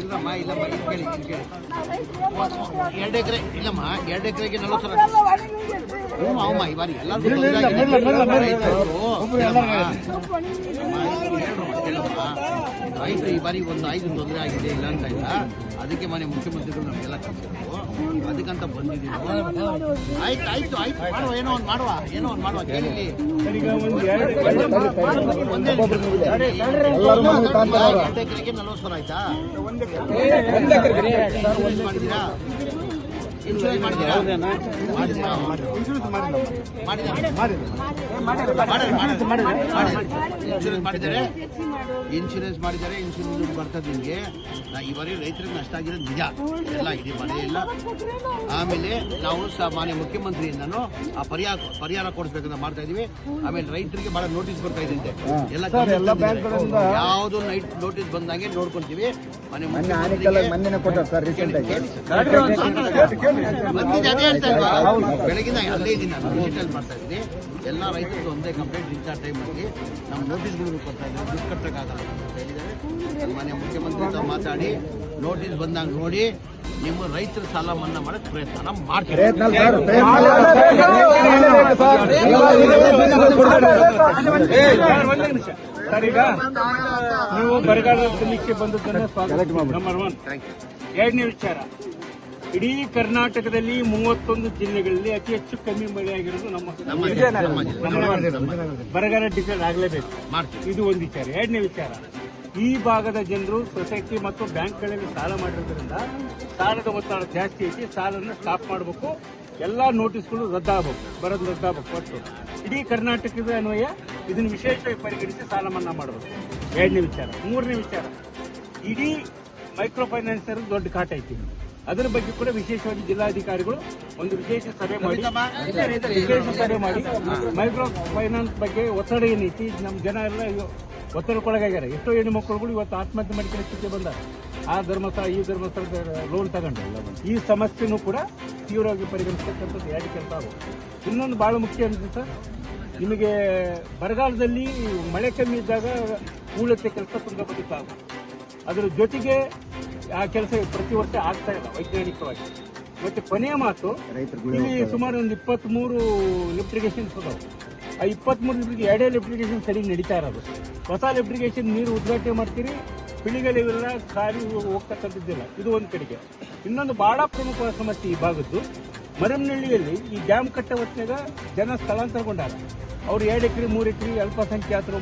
ಇಲ್ಲಮ್ಮ ಇಲ್ಲಮ್ಮ ಇಲ್ಲಿ ಕೇಳಿ 2 ಎಕರೆ ಇಲ್ಲಮ್ಮ 2 ಎಕರೆಗೆ 40 ಅವಮ್ಮ ಈ ಬಾರಿ ಎಲ್ಲರೂ ರೈತರು ಈ ಬಾರಿ ಒಂದು 5 ತೊಂದರೆ ಆಗಿದೆ ಇಲ್ಲ ಅಂತ ಇಲ್ಲ. ಅದಕ್ಕೆ ಮನೆ ಮುಖ್ಯಮಂತ್ರಿಗಳು ನಮಗೆಲ್ಲ ಕಳಿಸಿದ್ರು, ಅದಕ್ಕಂತ ಬಂದಿದ್ದೀವಿ. ಆಯ್ತು ಮಾಡುವ, ಏನೋ ಒಂದು ಮಾಡುವ ಕೇಳಿ. 2 ಎಕರೆಗೆ 40,000 ಆಯ್ತಾ? ಮಾಡಿದ್ದೀರಾ? ಇನ್ಶೂರೆನ್ಸ್ ಮಾಡಿದ್ದೀರಾ? ಇನ್ಶೂರೆನ್ಸ್ ಮಾಡಿದ್ದಾರೆ. ಇನ್ಶೂರೆನ್ಸ್ ಬರ್ತದೆ ನಿಮಗೆ. ಇವರಿಗೆ ರೈತರಿಗೆ ನಷ್ಟ ಆಗಿರೋದು ನಿಜ, ಎಲ್ಲ ಇಡೀ ಮನೆ ಇಲ್ಲ. ಆಮೇಲೆ ನಾವು ಮಾನ್ಯ ಮುಖ್ಯಮಂತ್ರಿಯಿಂದನೂ ಆ ಪರಿಹಾರ ಕೊಡಿಸ್ಬೇಕಂತ ಮಾಡ್ತಾ ಇದೀವಿ. ಆಮೇಲೆ ರೈತರಿಗೆ ಬಹಳ ನೋಟಿಸ್ ಬರ್ತಾ ಇದೆ ಎಲ್ಲ ಯಾವ್ದು ನೋಟಿಸ್ ಬಂದಂಗೆ ನೋಡ್ಕೊಂತೀವಿ. ಮನೆ ಅದೇ ಹೇಳ್ತಾ ಇಲ್ವಾ, ಬೆಳಗಿನ ಅಲ್ಲೇ ಇದ್ದೀನಿ ನಾನು, ಡಿಜಿಟಲ್ ಮಾಡ್ತಾ ಇದ್ದೀನಿ. ಎಲ್ಲ ರೈತರಿಗೆ ಒಂದೇ ಕಂಪ್ಲೇಂಟ್ ರೀಚಾರ್ಜ್ ಟೈಮಲ್ಲಿ ನಮ್ಮ ನೋಟಿಸ್ಗಳು ಕೊಡ್ತಾ ಇದ್ದೀವಿ, ದುಡ್ಡು ಕಟ್ಟಕ್ಕಾಗಲ್ಲ ಅಂತ ಹೇಳಿದ್ದಾರೆ. ಮಾನ್ಯ ಮುಖ್ಯಮಂತ್ರಿ ಹತ್ರ ಮಾತಾಡಿ ನೋಟಿಸ್ ಬಂದಾಗ ನೋಡಿ ನಿಮ್ಮ ರೈತರ ಸಾಲ ಮನ್ನಾ ಮಾಡಕ್ಕೆ ಪ್ರಯತ್ನ ಮಾಡ್ತೀವಿ. ಸರ್, ಈಗ ನೀವು ಬರಗಾಲದ ಸಮೀಕ್ಷೆ ಬಂದದ್ದನ್ನು ಸ್ವಾಗತ. ನಂಬರ್ 1. ಎರಡನೇ ವಿಚಾರ, ಇಡೀ ಕರ್ನಾಟಕದಲ್ಲಿ 31 ಜಿಲ್ಲೆಗಳಲ್ಲಿ ಅತಿ ಹೆಚ್ಚು ಕಮ್ಮಿ ಮಳೆ ಆಗಿರೋದು ನಮ್ಮ ಬರಗಾಲ ಡಿಸೈಡ್ ಆಗಲೇಬೇಕು. ಇದು ಒಂದು ವಿಚಾರ. ಎರಡನೇ ವಿಚಾರ, ಈ ಭಾಗದ ಜನರು ಸೊಸೈಟಿ ಮತ್ತು ಬ್ಯಾಂಕ್ಗಳಲ್ಲಿ ಸಾಲ ಮಾಡಿರೋದ್ರಿಂದ ಸಾಲದ ಒತ್ತಡ ಜಾಸ್ತಿ ಐತಿ. ಸಾಲನ್ನು ಸ್ಟಾಪ್ ಮಾಡಬೇಕು, ಎಲ್ಲ ನೋಟಿಸ್ಗಳು ಬರೋದು ರದ್ದಾಗಬೇಕು. ಒಟ್ಟು ಇಡೀ ಕರ್ನಾಟಕದ ಅನ್ವಯ ಇದನ್ನು ವಿಶೇಷವಾಗಿ ಪರಿಗಣಿಸಿ ಸಾಲ ಮನ್ನಾ ಮಾಡಬೇಕು. ಎರಡನೇ ವಿಚಾರ. ಮೂರನೇ ವಿಚಾರ, ಇಡೀ ಮೈಕ್ರೋ ಫೈನಾನ್ಸರ್ ದೊಡ್ಡ ಕಾಟ ಐತಿ. ಅದರ ಬಗ್ಗೆ ಕೂಡ ವಿಶೇಷವಾಗಿ ಜಿಲ್ಲಾಧಿಕಾರಿಗಳು ಒಂದು ವಿಶೇಷ ಸಭೆ ಮಾಡಿ ಮೈಕ್ರೋ ಫೈನಾನ್ಸ್ ಬಗ್ಗೆ ಒತ್ತಡ ಏನೈತಿ, ನಮ್ಮ ಜನ ಎಲ್ಲ ಒತ್ತಡಕ್ಕೊಳಗಾಗ್ಯಾರ. ಎಷ್ಟೋ ಹೆಣ್ಣು ಮಕ್ಕಳುಗಳು ಇವತ್ತು ಆತ್ಮಹತ್ಯೆ ಮಾಡಿಕೊಳ್ಳೋ ಸ್ಥಿತಿ ಬಂದ. ಆ ಧರ್ಮಸ್ಥಳ ಈ ಧರ್ಮಸ್ಥಳದ ಲೋನ್ ತಗೊಂಡು ಈ ಸಮಸ್ಯೆನೂ ಕೂಡ ತೀವ್ರವಾಗಿ ಪರಿಗಣಿಸ್ತಕ್ಕಂಥದ್ದು ಎರಡು ಕೆಲಸ ಆಗುತ್ತೆ. ಇನ್ನೊಂದು ಬಹಳ ಮುಖ್ಯ ಅಂದ್ರೆ ಸರ್, ನಿಮಗೆ ಬರಗಾಲದಲ್ಲಿ ಮಳೆ ಕಮ್ಮಿ ಇದ್ದಾಗ ಹೂಳೆತ್ತೆ ಕೆಲಸ ತುಂಗಭದ್ರವಾಗುತ್ತೆ. ಅದರ ಜೊತೆಗೆ ಆ ಕೆಲಸ ಪ್ರತಿ ವರ್ಷ ಆಗ್ತಾ ಇಲ್ಲ ವೈಜ್ಞಾನಿಕವಾಗಿ. ಮತ್ತೆ ಕೊನೆಯ ಮಾತು, ಇಲ್ಲಿ ಸುಮಾರು ಒಂದು 23 ಲಿಫ್ಟ್ ಇರಿಗೇಷನ್ಸ್ ಅದಾವೆ. ಆ 23 ಲಿಫ್ಟ್ಗೆ 2 ಲಿಫ್ಟ್ ಇರಿಗೇಷನ್ ಸರಿ ನಡೀತಾ ಇರೋದು. ಹೊಸ ಲಿಫ್ಟ್ ಇರಿಗೇಷನ್ ನೀರು ಉದ್ಘಾಟನೆ ಮಾಡ್ತೀರಿ, ಪಿಳಿಗಳಿವೆಲ್ಲ ಖಾಲಿ ಹೋಗ್ತಕ್ಕಂಥದ್ದಿಲ್ಲ. ಇದು ಒಂದು ಕಡೆಗೆ. ಇನ್ನೊಂದು ಬಹಳ ಪ್ರಮುಖವಾದ ಸಮಸ್ಯೆ ಈ ಭಾಗದ್ದು, ಮರಮನಹಳ್ಳಿಯಲ್ಲಿ ಈ ಡ್ಯಾಮ್ ಕಟ್ಟ ಹೊತ್ತಿನಾಗ ಜನ ಸ್ಥಳಾಂತರಗೊಂಡಾರ. ಅವ್ರು 2 ಎಕರೆ 3 ಎಕರೆ ಅಲ್ಪಸಂಖ್ಯಾತರು